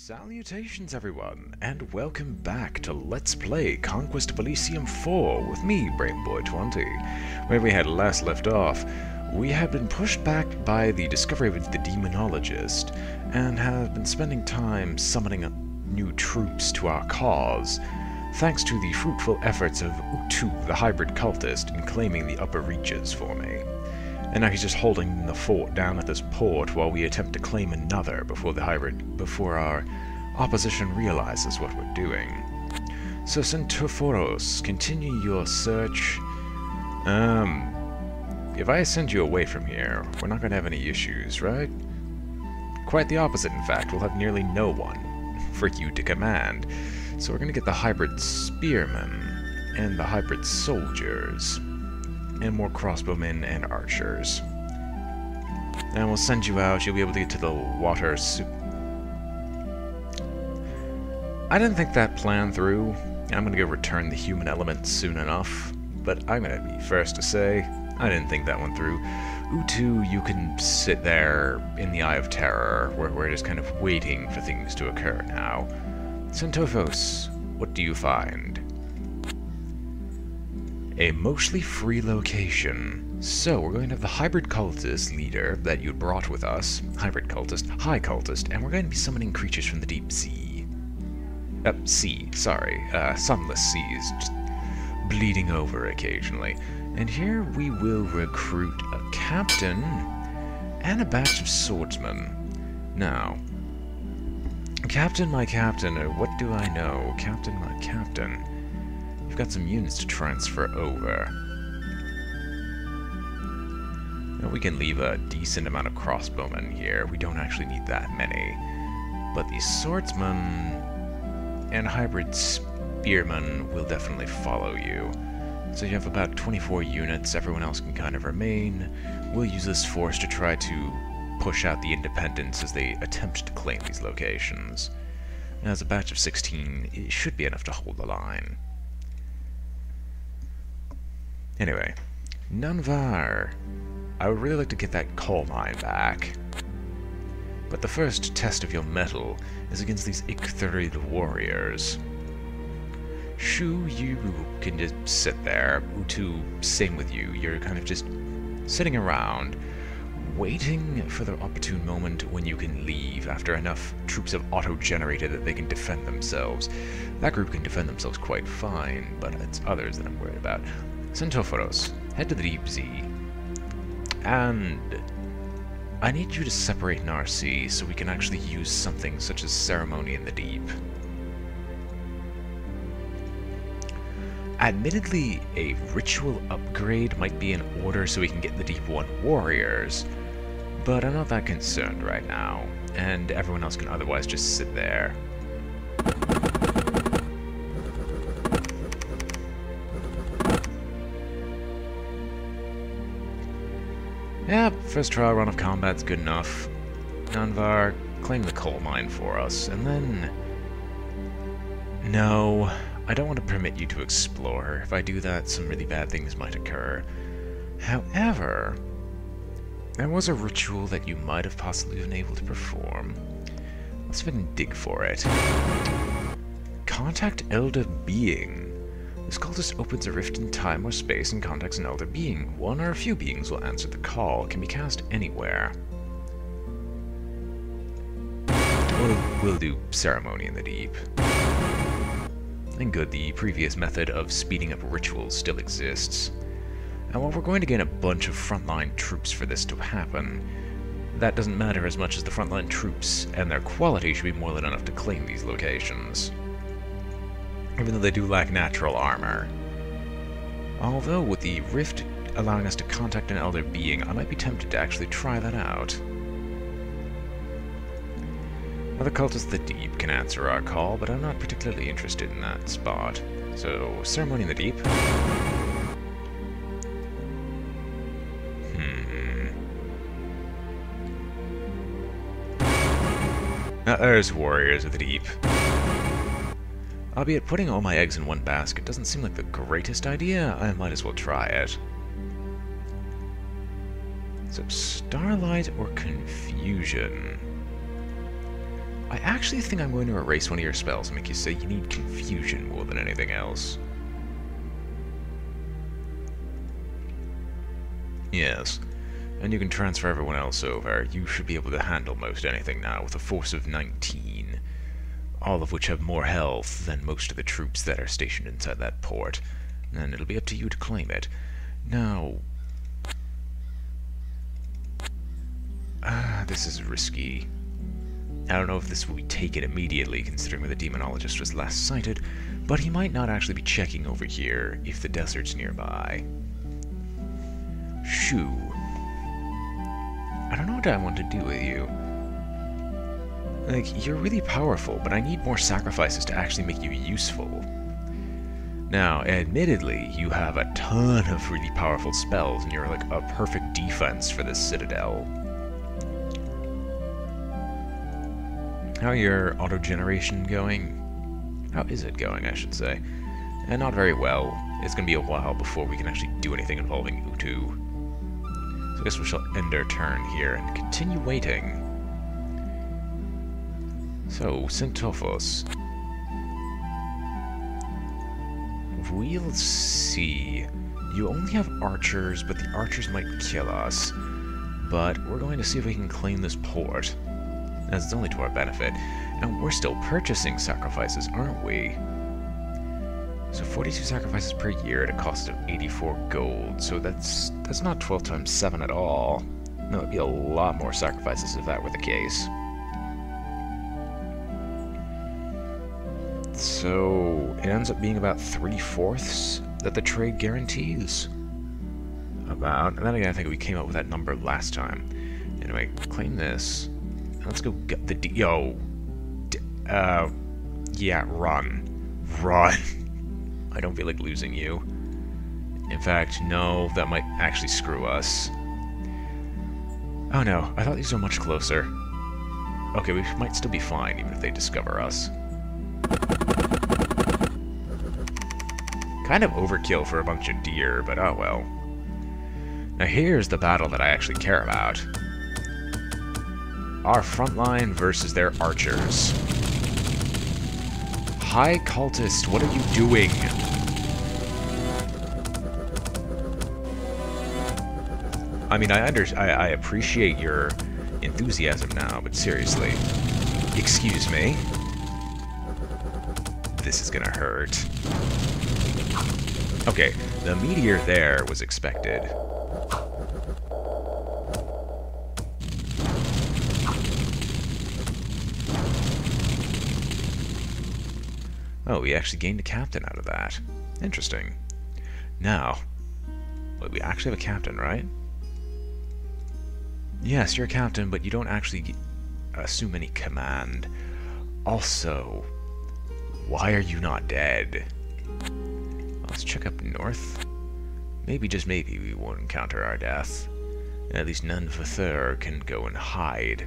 Salutations everyone, and welcome back to Let's Play Conquest of Elysium 4 with me, BrainBoy20. Where we had last left off, we have been pushed back by the discovery of the Demonologist, and have been spending time summoning new troops to our cause, thanks to the fruitful efforts of Utu, the hybrid cultist, in claiming the upper reaches for me. And now he's just holding the fort down at this port while we attempt to claim another before our opposition realizes what we're doing. So Centophoros, continue your search. If I send you away from here, we're not gonna have any issues, right? Quite the opposite, in fact. We'll have nearly no one for you to command. So we're gonna get the hybrid spearmen and the hybrid soldiers, and more crossbowmen and archers. And we'll send you out. You'll be able to get to the water I didn't think that plan through. I'm gonna go return the human element soon enough, but I'm gonna be first to say, I didn't think that one through. Utu, you can sit there in the Eye of Terror, where we're just kind of waiting for things to occur now. Centophos, what do you find? A mostly free location. So, we're going to have the hybrid cultist leader that you brought with us. Hybrid cultist, high cultist, and we're going to be summoning creatures from the deep sea. Sunless seas, just bleeding over occasionally. And here we will recruit a captain and a batch of swordsmen. Now, Captain, my captain, what do I know? Captain, my captain. We've got some units to transfer over. Now we can leave a decent amount of crossbowmen here. We don't actually need that many. But the swordsmen and hybrid spearmen will definitely follow you. So you have about 24 units. Everyone else can kind of remain. We'll use this force to try to push out the independents as they attempt to claim these locations. As a batch of 16, it should be enough to hold the line. Anyway, Nanvar. I would really like to get that coal mine back. But the first test of your mettle is against these Ichthrid warriors. Shu, you can just sit there. Utu, same with you. You're kind of just sitting around, waiting for the opportune moment when you can leave after enough troops have auto-generated that they can defend themselves. That group can defend themselves quite fine, but it's others that I'm worried about. Centophoros, head to the deep sea. And I need you to separate Narcy so we can actually use something such as ceremony in the deep. Admittedly, a ritual upgrade might be in order so we can get the Deep One warriors, but I'm not that concerned right now, and everyone else can otherwise just sit there. Yeah, first trial run of combat's good enough. Nanvar, claim the coal mine for us, and then... No, I don't want to permit you to explore. If I do that, some really bad things might occur. However, there was a ritual that you might have possibly been able to perform. Let's go ahead and dig for it. Contact Elder Being. This cultist opens a rift in time or space and contacts an elder being. One or a few beings will answer the call. It can be cast anywhere. We'll do ceremony in the deep. And good, the previous method of speeding up rituals still exists. And while we're going to gain a bunch of frontline troops for this to happen, that doesn't matter as much as the frontline troops and their quality should be more than enough to claim these locations. Even though they do lack natural armor. Although, with the rift allowing us to contact an elder being, I might be tempted to actually try that out. Now, the cultist of the deep can answer our call, but I'm not particularly interested in that spot. So, ceremony in the deep. Now, there's warriors of the deep. Albeit putting all my eggs in one basket doesn't seem like the greatest idea, I might as well try it. So, Starlight or Confusion? I actually think I'm going to erase one of your spells and make you say you need confusion more than anything else. Yes, and you can transfer everyone else over. You should be able to handle most anything now with a force of 19, all of which have more health than most of the troops that are stationed inside that port, and it'll be up to you to claim it. Now, this is risky. I don't know if this will be taken immediately, considering where the demonologist was last sighted, but he might not actually be checking over here if the desert's nearby. Shoo. I don't know what I want to do with you. Like, you're really powerful, but I need more sacrifices to actually make you useful. Now, admittedly, you have a ton of really powerful spells, and you're like a perfect defense for this citadel. How are your auto-generation going? How is it going, I should say? And not very well. It's going to be a while before we can actually do anything involving Utu. So I guess we shall end our turn here and continue waiting. So, Sintophos. We'll see. You only have archers, but the archers might kill us. But we're going to see if we can claim this port. As it's only to our benefit. And we're still purchasing sacrifices, aren't we? So 42 sacrifices per year at a cost of 84 gold. So that's not 12 times 7 at all. No, it'd be a lot more sacrifices if that were the case. So it ends up being about 3/4 that the trade guarantees. About. And then again, I think we came up with that number last time. Anyway, claim this. Let's go get the yeah, run. Run. I don't feel like losing you. In fact, no, that might actually screw us. Oh no, I thought these were much closer. Okay, we might still be fine, even if they discover us. Kind of overkill for a bunch of deer, but oh well. Now here's the battle that I actually care about. Our front line versus their archers. High Cultist, what are you doing? I mean, I appreciate your enthusiasm now, but seriously. Excuse me? This is gonna hurt. Okay, the meteor there was expected. Oh, we actually gained a captain out of that. Interesting. Now, wait, we actually have a captain, right? Yes, you're a captain, but you don't actually assume any command. Also, why are you not dead? Let's check up north. Maybe, just maybe, we won't encounter our death. And at least none of the Thur can go and hide.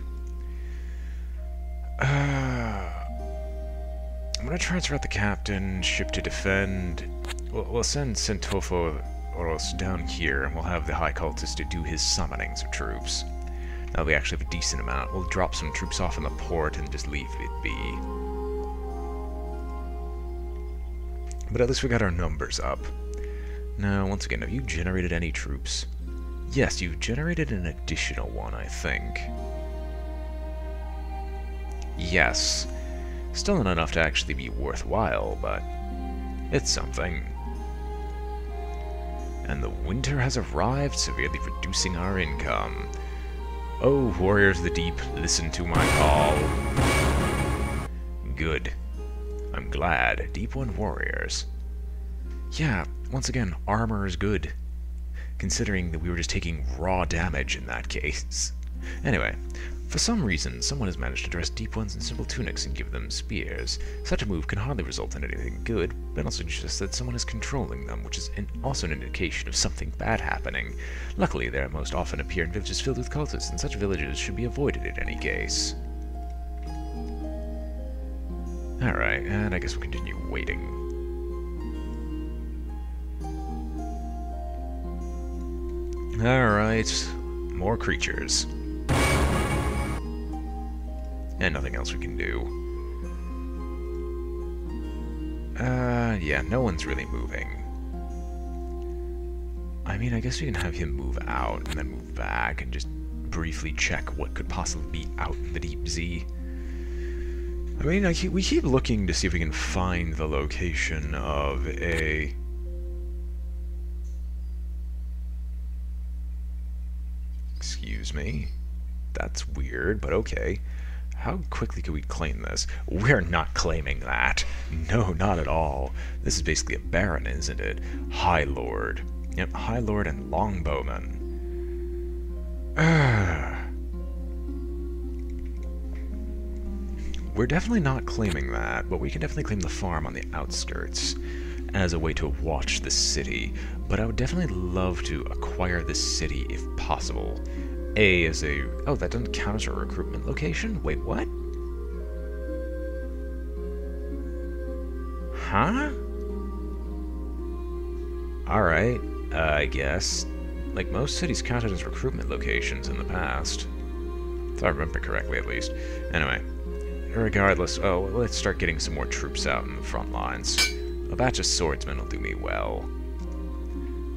I'm gonna transfer out the captain, ship to defend. We'll send Sintophoros down here, and we'll have the High Cultist to do his summonings of troops. That'll be actually a decent amount. We'll drop some troops off in the port and just leave it be. But at least we got our numbers up. Now, once again, have you generated any troops? Yes, you've generated an additional one, I think. Yes. Still not enough to actually be worthwhile, but it's something. And the winter has arrived, severely reducing our income. Oh, warriors of the deep, listen to my call. Good. I'm glad. Deep One warriors. Yeah, once again, armor is good. Considering that we were just taking raw damage in that case. Anyway, for some reason, someone has managed to dress Deep Ones in simple tunics and give them spears. Such a move can hardly result in anything good, but also suggests that someone is controlling them, which is also an indication of something bad happening. Luckily, they most often appear in villages filled with cultists, and such villages should be avoided in any case. Alright, and I guess we'll continue waiting. Alright, more creatures. And nothing else we can do. Yeah, no one's really moving. I mean, I guess we can have him move out and then move back and just briefly check what could possibly be out in the deep Z. I mean, we keep looking to see if we can find the location of a... Excuse me. That's weird, but okay. How quickly could we claim this? We're not claiming that. No, not at all. This is basically a baron, isn't it? High Lord. Yep, High Lord and Longbowman. We're definitely not claiming that, but we can definitely claim the farm on the outskirts as a way to watch the city. But I would definitely love to acquire this city if possible. As a... Oh, that doesn't count as a recruitment location? Wait, what? Huh? Alright, I guess. Like, most cities counted as recruitment locations in the past. If I remember correctly, at least. Anyway, regardless, let's start getting some more troops out in the front lines. A batch of swordsmen will do me well.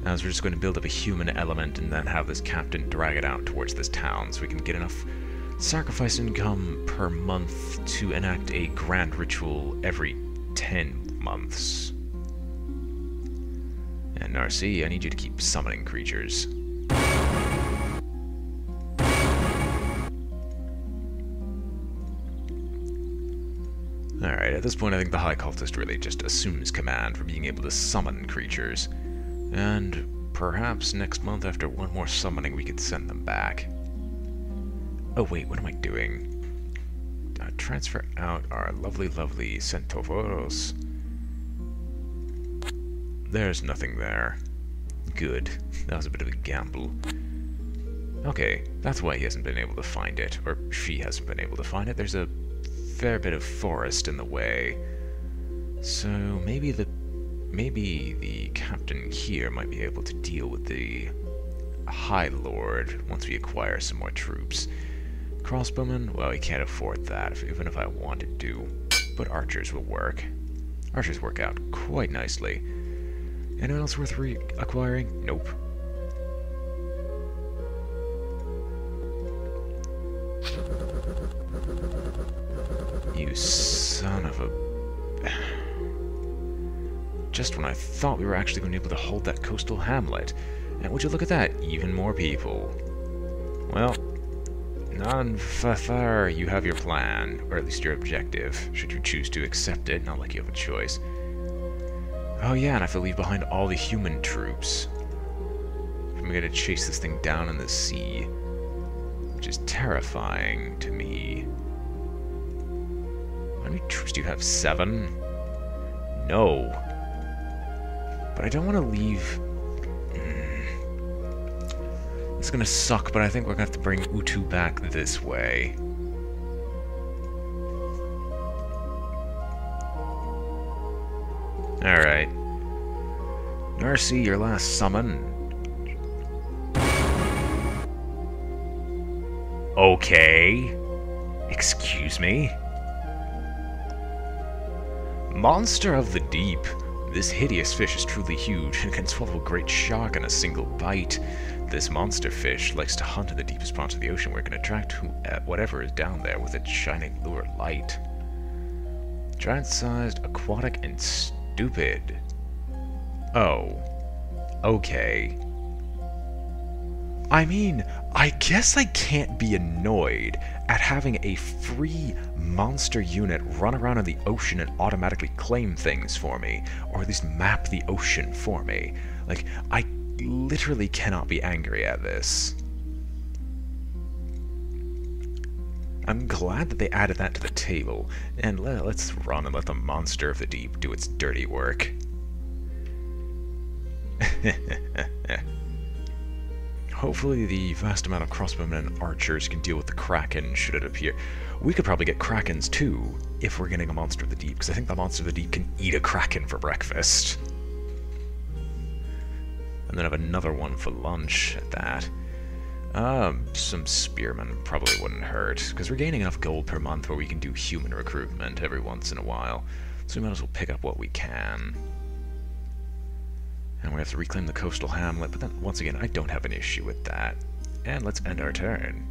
As we're just going to build up a human element and then have this captain drag it out towards this town so we can get enough sacrifice income per month to enact a grand ritual every 10 months. And Narcy, I need you to keep summoning creatures. Alright, at this point I think the High Cultist really just assumes command for being able to summon creatures. And perhaps next month after one more summoning we could send them back. Oh wait, what am I doing? Transfer out our lovely Centoforos. There's nothing there. Good. That was a bit of a gamble. Okay, that's why he hasn't been able to find it. Or she hasn't been able to find it. There's a fair bit of forest in the way. So maybe the captain here might be able to deal with the High Lord once we acquire some more troops. Crossbowmen? Well, we can't afford that, even if I wanted to. But archers will work. Archers work out quite nicely. Anyone else worth acquiring? Nope. You son of a... Just when I thought we were actually going to be able to hold that coastal hamlet. And would you look at that? Even more people. Well, non-fathar, you have your plan, or at least your objective, should you choose to accept it, not like you have a choice. Oh yeah, and I have to leave behind all the human troops. I'm gonna chase this thing down in the sea, which is terrifying to me. How many troops do you have? 7? No. But I don't want to leave... It's gonna suck, but I think we're gonna have to bring Utu back this way. Alright. Narcy, your last summon. Okay. Excuse me? Monster of the deep. This hideous fish is truly huge and can swallow a great shark in a single bite. This monster fish likes to hunt in the deepest parts of the ocean where it can attract whatever is down there with its shining lure light. Giant-sized, aquatic, and stupid. Oh. Okay. I mean, I guess I can't be annoyed at having a free monster unit run around in the ocean and automatically claim things for me, or at least map the ocean for me. Like, I literally cannot be angry at this. I'm glad that they added that to the table, and let's run and let the monster of the deep do its dirty work. Hopefully the vast amount of crossbowmen and archers can deal with the Kraken should it appear. We could probably get Krakens too, if we're getting a Monster of the Deep, because I think the Monster of the Deep can eat a Kraken for breakfast. And then have another one for lunch at that. Some spearmen probably wouldn't hurt, because we're gaining enough gold per month where we can do human recruitment every once in a while, so we might as well pick up what we can. And we have to reclaim the coastal hamlet, but then, once again, I don't have an issue with that. And let's end our turn.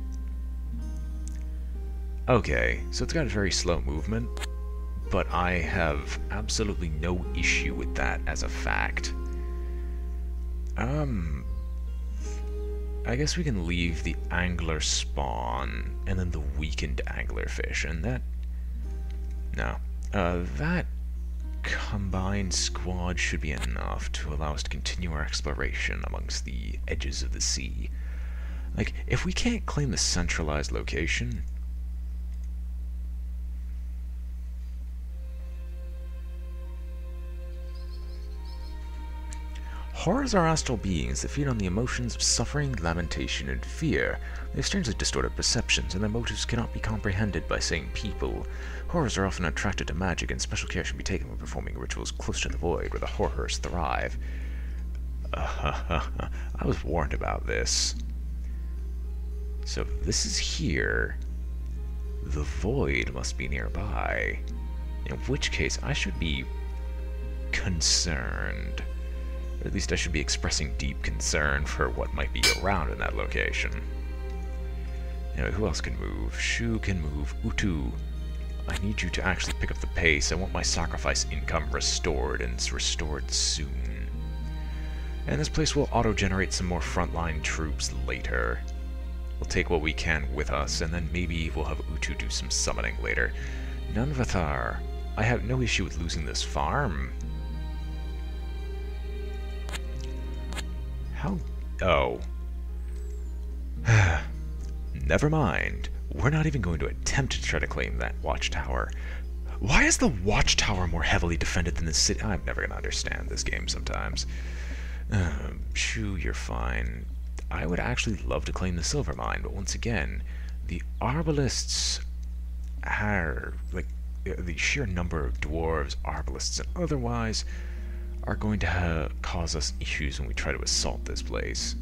Okay, so it's got a very slow movement, but I have absolutely no issue with that as a fact. I guess we can leave the angler spawn, and then the weakened anglerfish, and that... No. That combined squad should be enough to allow us to continue our exploration amongst the edges of the sea. Like, if we can't claim the centralized location... Horrors are astral beings that feed on the emotions of suffering, lamentation, and fear. They have strangely distorted perceptions, and their motives cannot be comprehended by sane people. Horrors are often attracted to magic, and special care should be taken when performing rituals close to the void, where the horrors thrive. I was warned about this. So if this is here, the void must be nearby. In which case, I should be concerned. Or at least I should be expressing deep concern for what might be around in that location. Anyway, who else can move? Shu can move. Utu, I need you to actually pick up the pace. I want my sacrifice income restored, and it's restored soon. And this place will auto-generate some more frontline troops later. We'll take what we can with us, and then maybe we'll have Utu do some summoning later. Nunvathar, I have no issue with losing this farm. How... Oh. Never mind. We're not even going to attempt to try to claim that watchtower. Why is the watchtower more heavily defended than the city? I'm never going to understand this game sometimes. Shoo, you're fine. I would actually love to claim the silver mine, but once again, the arbalists are, like, the sheer number of dwarves, arbalists, and otherwise are going to cause us issues when we try to assault this place.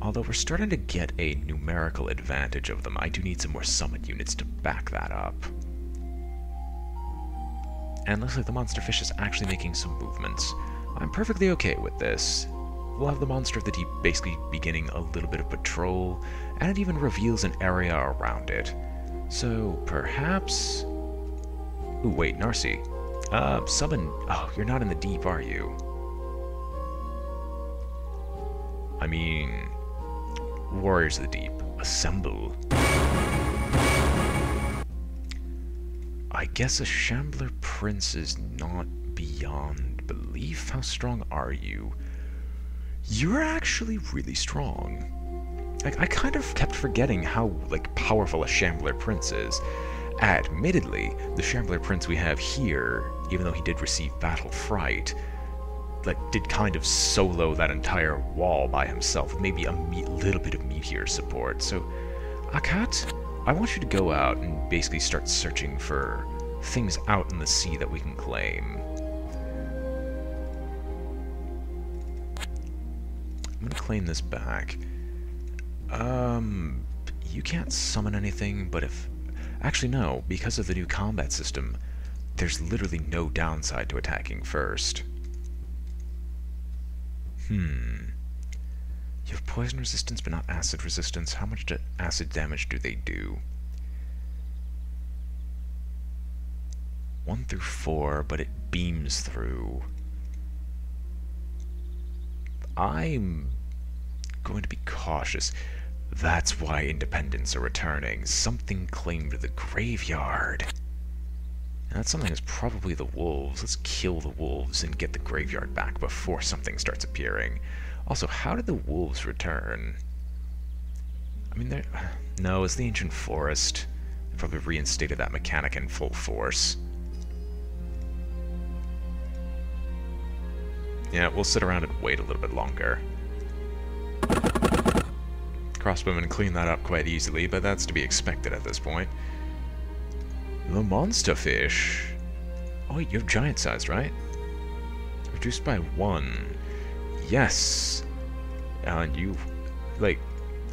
Although we're starting to get a numerical advantage of them, I do need some more summit units to back that up. And looks like the monster fish is actually making some movements. I'm perfectly okay with this. We'll have the monster of the deep basically beginning a little bit of patrol, and it even reveals an area around it. So perhaps... Ooh, wait, Narcy. Summon... Oh, you're not in the deep, are you? I mean... Warriors of the Deep, assemble. I guess a Shambler Prince is not beyond belief. How strong are you? You're actually really strong. Like, I kind of kept forgetting how, like, powerful a Shambler Prince is. Admittedly, the Shambler Prince we have here, even though he did receive Battle Fright, like, did kind of solo that entire wall by himself, with maybe a little bit of meteor support. So, Akat, I want you to go out and basically start searching for things out in the sea that we can claim. I'm gonna claim this back. You can't summon anything, but if... Actually, no, because of the new combat system, there's literally no downside to attacking first. You have poison resistance, but not acid resistance. How much acid damage do they do? 1 through 4, but it beams through. I'm going to be cautious. That's why independents are returning. Something claimed the graveyard. And that something is probably the wolves. Let's kill the wolves and get the graveyard back before something starts appearing. Also, how did the wolves return? I mean, no, it's the ancient forest. They probably reinstated that mechanic in full force. Yeah, we'll sit around and wait a little bit longer. Crossbowmen clean that up quite easily, but that's to be expected at this point. The monster fish. Oh wait, you have giant sized, right? Reduced by 1. Yes. And you, like,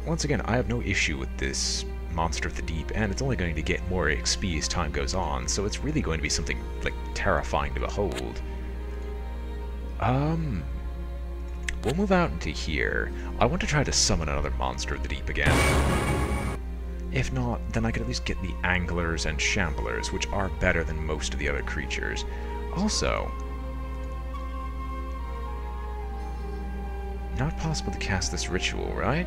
once again, I have no issue with this Monster of the Deep, and it's only going to get more XP as time goes on, so it's really going to be something, like, terrifying to behold. We'll move out into here. I want to try to summon another Monster of the Deep again. If not, then I could at least get the Anglers and Shamblers, which are better than most of the other creatures. Also, not possible to cast this ritual, right?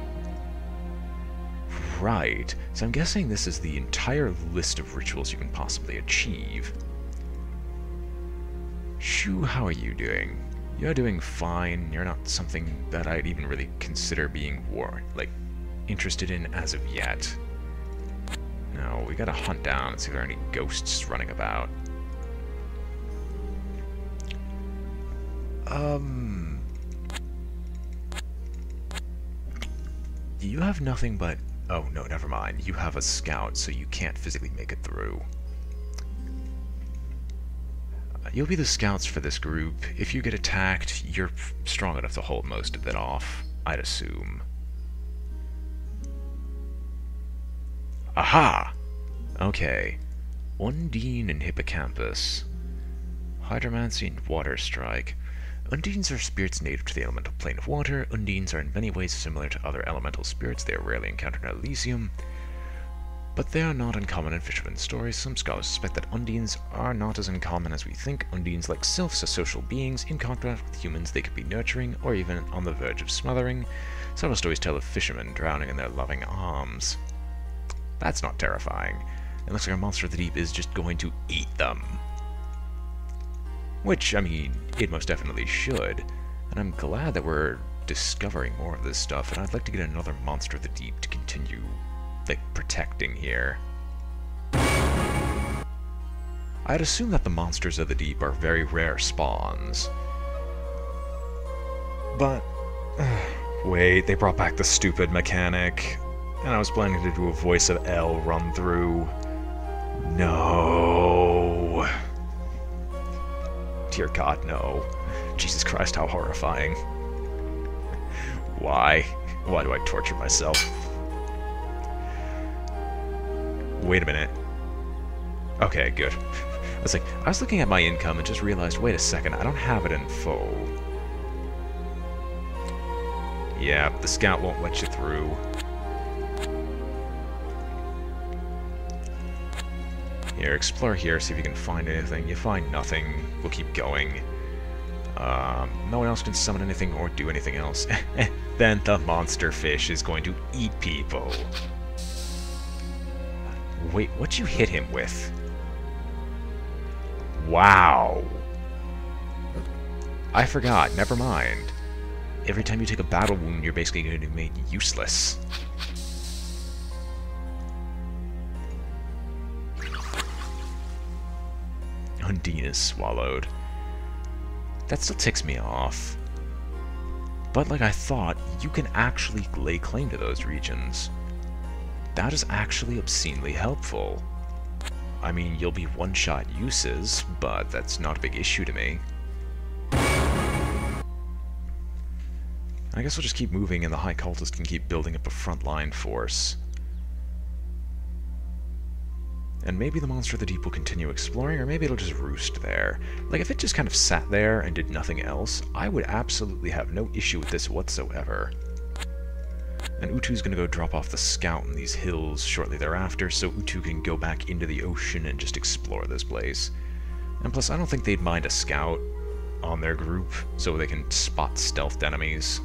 Right. So I'm guessing this is the entire list of rituals you can possibly achieve. Shu, how are you doing? You're doing fine. You're not something that I'd even really consider being interested in as of yet. No, we gotta hunt down and see if there are any ghosts running about. You have nothing but... Oh, no, never mind. You have a scout, so you can't physically make it through. You'll be the scouts for this group. If you get attacked, you're strong enough to hold most of it off, I'd assume. Aha! Okay. Undine and Hippocampus. Hydromancy and Water Strike. Undines are spirits native to the elemental plane of water. Undines are in many ways similar to other elemental spirits. They are rarely encountered in Elysium, but they are not uncommon in fishermen's stories. Some scholars suspect that Undines are not as uncommon as we think. Undines, like sylphs, are social beings. In contact with humans, they could be nurturing, or even on the verge of smothering. Several stories tell of fishermen drowning in their loving arms. That's not terrifying. It looks like our Monster of the Deep is just going to eat them. Which, I mean, it most definitely should. And I'm glad that we're discovering more of this stuff, and I'd like to get another Monster of the Deep to continue, protecting here. I'd assume that the Monsters of the Deep are very rare spawns. But... wait, they brought back the stupid mechanic. And I was planning to do a Voice of L run through. No. Dear God, no. Jesus Christ, how horrifying. Why? Why do I torture myself? Wait a minute. Okay, good. I was looking at my income and just realized, wait a second, I don't have it in full. Yeah, the scout won't let you through. Here, explore here, see if you can find anything. You find nothing, we'll keep going. No one else can summon anything or do anything else. Then the monster fish is going to eat people. Wait, what'd you hit him with? Wow. I forgot, never mind. Every time you take a battle wound, you're basically going to be made useless. Undine is swallowed. That still ticks me off. But like I thought, you can actually lay claim to those regions. That is actually obscenely helpful. I mean, you'll be one-shot uses, but that's not a big issue to me. I guess we'll just keep moving and the High Cultist can keep building up a frontline force. And maybe the Monster of the Deep will continue exploring, or maybe it'll just roost there. Like, if it just kind of sat there and did nothing else, I would absolutely have no issue with this whatsoever. And Utu's gonna go drop off the scout in these hills shortly thereafter, so Utu can go back into the ocean and just explore this place. And plus, I don't think they'd mind a scout on their group, so they can spot stealthed enemies.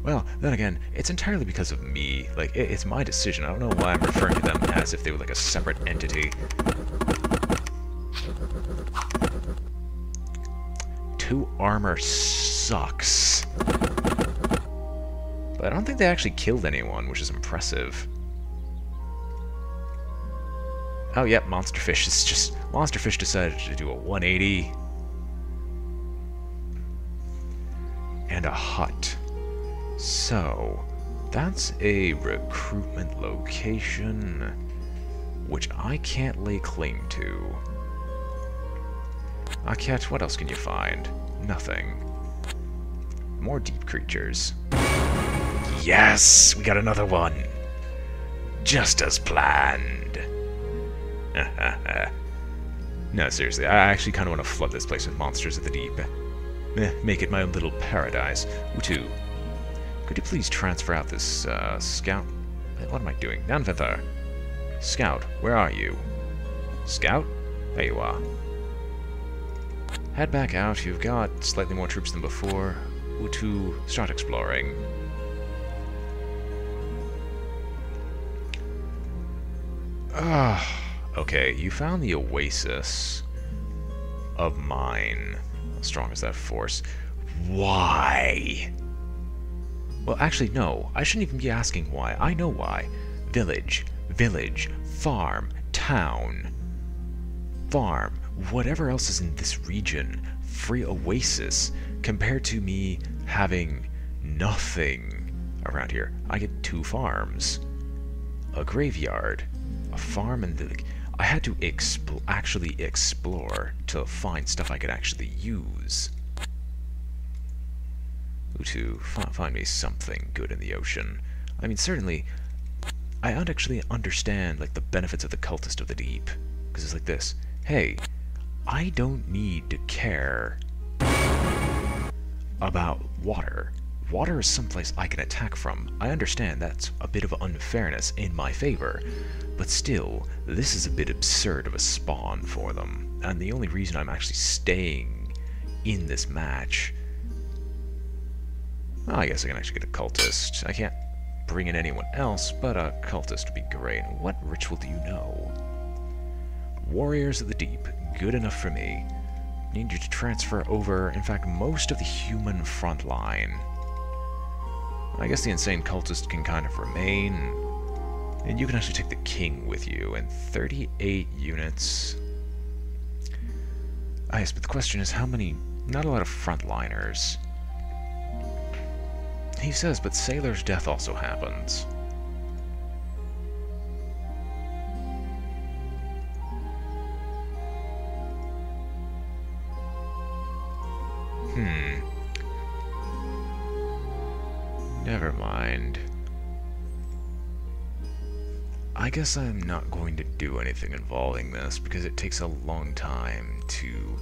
Well, then again, it's entirely because of me. Like, it's my decision. I don't know why I'm referring to them as if they were like a separate entity. 2 armor sucks. But I don't think they actually killed anyone, which is impressive. Oh, yep, Monsterfish is just... Monsterfish decided to do a 180. And a hut. So, that's a recruitment location, which I can't lay claim to. Aket, what else can you find? Nothing. more deep creatures. Yes! We got another one! Just as planned! No, seriously, I actually kind of want to flood this place with monsters of the deep. Make it my own little paradise. Utu, could you please transfer out this, scout? What am I doing? Nanvather! Scout, where are you? Scout? There you are. Head back out. You've got slightly more troops than before. Utu, start exploring. Okay, you found the oasis of mine. How strong is that force? Why? Well, actually, no. I shouldn't even be asking why. I know why. Village, farm, town, farm, whatever else is in this region. Free oasis compared to me having nothing around here. I get 2 farms, a graveyard, a farm, and I had to actually explore to find stuff I could actually use. Utu, find me something good in the ocean. I mean, certainly, I don't actually understand, like, the benefits of the Cultist of the Deep. Because it's like this. Hey, I don't need to care about water. Water is someplace I can attack from. I understand that's a bit of unfairness in my favor. But still, this is a bit absurd of a spawn for them. And the only reason I'm actually staying in this match... Well, I guess I can actually get a cultist. I can't bring in anyone else, but a cultist would be great. What ritual do you know? Warriors of the Deep. Good enough for me. Need you to transfer over, in fact, most of the human front line. I guess the insane cultist can kind of remain. And you can actually take the king with you, and 38 units. Ah, yes, but the question is how many... Not a lot of frontliners. He says, but Sailor's death also happens. Never mind. I guess I'm not going to do anything involving this because it takes a long time to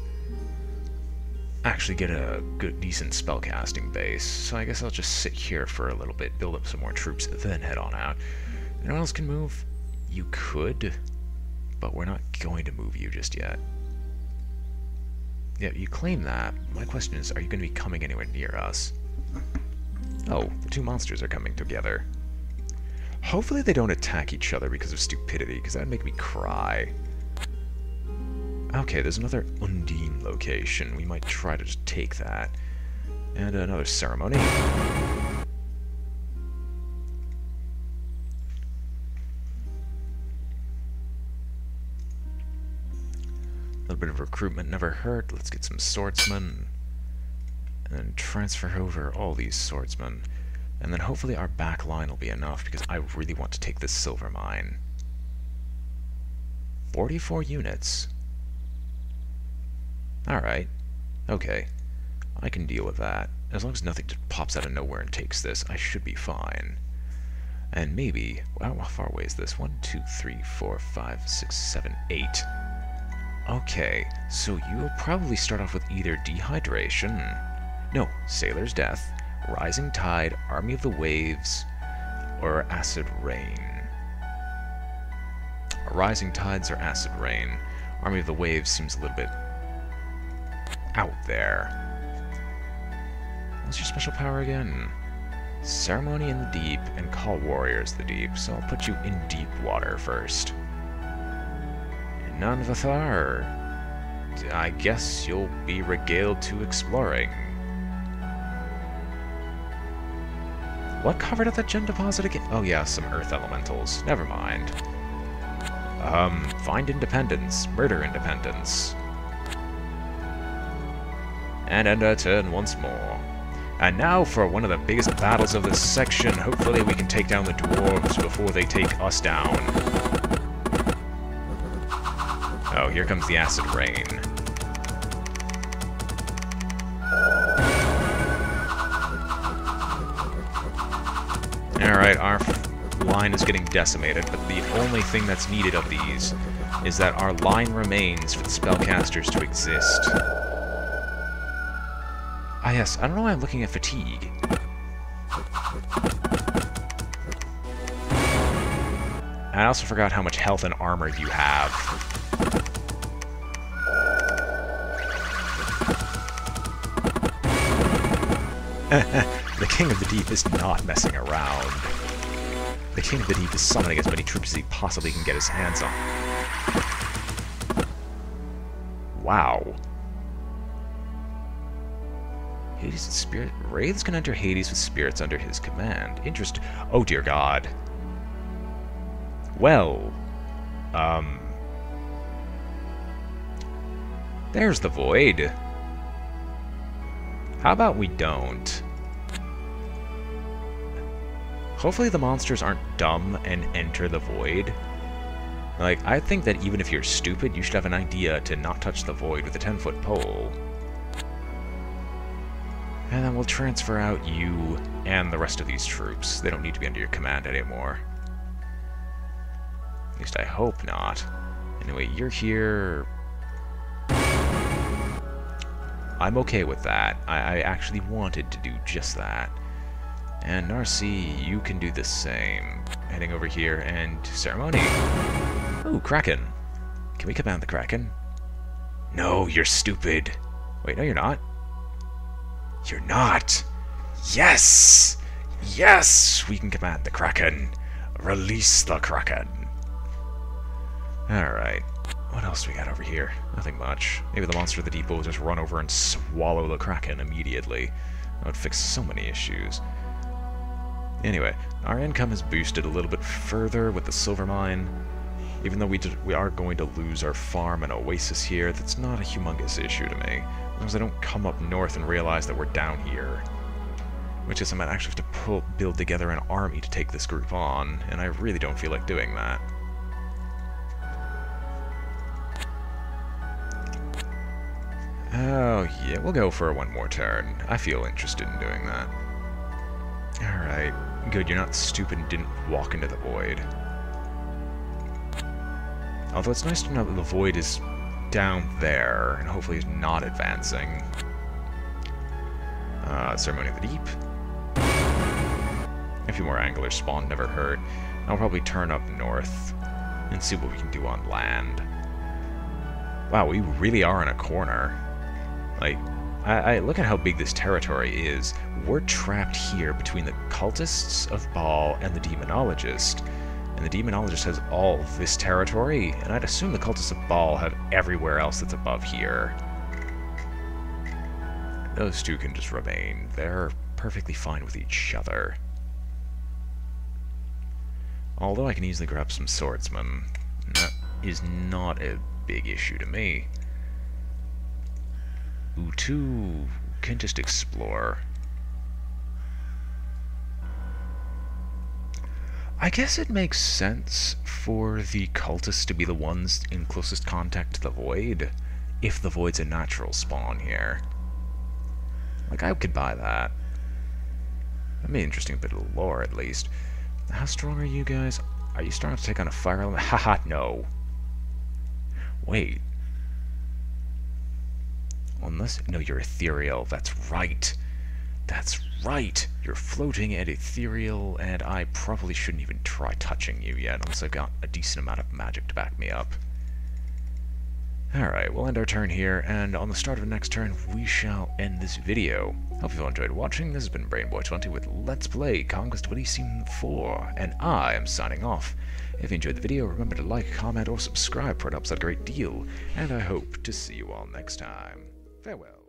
actually get a good, decent spellcasting base. So I guess I'll just sit here for a little bit, build up some more troops, then head on out. Anyone else can move? You could, but we're not going to move you just yet. Yeah, you claim that. My question is, are you going to be coming anywhere near us? Oh, the 2 monsters are coming together. Hopefully they don't attack each other because of stupidity, because that'd make me cry. Okay, there's another Undine location. We might try to just take that. And another ceremony. A little bit of recruitment never hurt. Let's get some swordsmen. And then transfer over all these swordsmen. And then hopefully our back line will be enough, because I really want to take this silver mine. 44 units. Alright. Okay. I can deal with that. As long as nothing just pops out of nowhere and takes this, I should be fine. And maybe... Wow, how far away is this? 1, 2, 3, 4, 5, 6, 7, 8. Okay, so you'll probably start off with either dehydration... No, Sailor's Death, Rising Tide, Army of the Waves, or Acid Rain. Rising Tides or Acid Rain. Army of the Waves seems a little bit out there. What's your special power again? Ceremony in the Deep and Call Warriors the Deep, so I'll put you in deep water first. Nanvathar, I guess you'll be regaled to exploring. What covered up that gem deposit again? Oh yeah, some earth elementals. Never mind. Find independence. Murder independence. And end our turn once more. And now for one of the biggest battles of this section. Hopefully we can take down the dwarves before they take us down. Oh, here comes the acid rain. Alright, our line is getting decimated, but the only thing that's needed of these is that our line remains for the spellcasters to exist. Ah yes, I don't know why I'm looking at fatigue. I also forgot how much health and armor you have. The King of the Deep is not messing around. The King of the Deep is summoning as many troops as he possibly can get his hands on. Wow. Hades and Spirit... Wraiths can enter Hades with spirits under his command. Interest... Oh dear God. Well... There's the Void. How about we don't? Hopefully the monsters aren't dumb and enter the Void. Like, I think that even if you're stupid, you should have an idea to not touch the Void with a 10-foot pole. And then we'll transfer out you and the rest of these troops. They don't need to be under your command anymore. At least I hope not. Anyway, you're here... I'm okay with that. I actually wanted to do just that. And Narcy, you can do the same. Heading over here and ceremony. Ooh, Kraken. Can we command the Kraken? No, you're stupid. Wait, no you're not. You're not. Yes! Yes! We can command the Kraken. Release the Kraken. Alright. What else do we got over here? Nothing much. Maybe the Monster of the Deep will just run over and swallow the Kraken immediately. That would fix so many issues. Anyway, our income is boosted a little bit further with the silver mine. Even though we are going to lose our farm and oasis here, that's not a humongous issue to me. As long as I don't come up north and realize that we're down here. Which is I might actually have to build together an army to take this group on, and I really don't feel like doing that. Oh yeah, we'll go for one more turn. I feel interested in doing that. Alright, good, you're not stupid and didn't walk into the Void. Although it's nice to know that the Void is down there, and hopefully is not advancing. Ceremony of the Deep. A few more anglers spawn, never hurt. I'll probably turn up north and see what we can do on land. Wow, we really are in a corner. Like, I look at how big this territory is. We're trapped here between the cultists of Baal and the demonologist. And the demonologist has all this territory, and I'd assume the cultists of Baal have everywhere else that's above here. Those two can just remain. They're perfectly fine with each other. Although I can easily grab some swordsmen. That is not a big issue to me. Utu can just explore. I guess it makes sense for the cultists to be the ones in closest contact to the Void, if the Void's a natural spawn here. Like, I could buy that. That'd be an interesting bit of lore, at least. How strong are you guys? Are you starting to take on a fire element? Haha, no. Wait. Unless... No, you're ethereal. That's right. That's right. You're floating and ethereal, and I probably shouldn't even try touching you yet, unless I've got a decent amount of magic to back me up. Alright, we'll end our turn here, and on the start of the next turn, we shall end this video. Hope you've all enjoyed watching. This has been BrainBoy20 with Let's Play Conquest of Elysium 4, and I am signing off. If you enjoyed the video, remember to like, comment, or subscribe, for it helps out a great deal, and I hope to see you all next time. Farewell.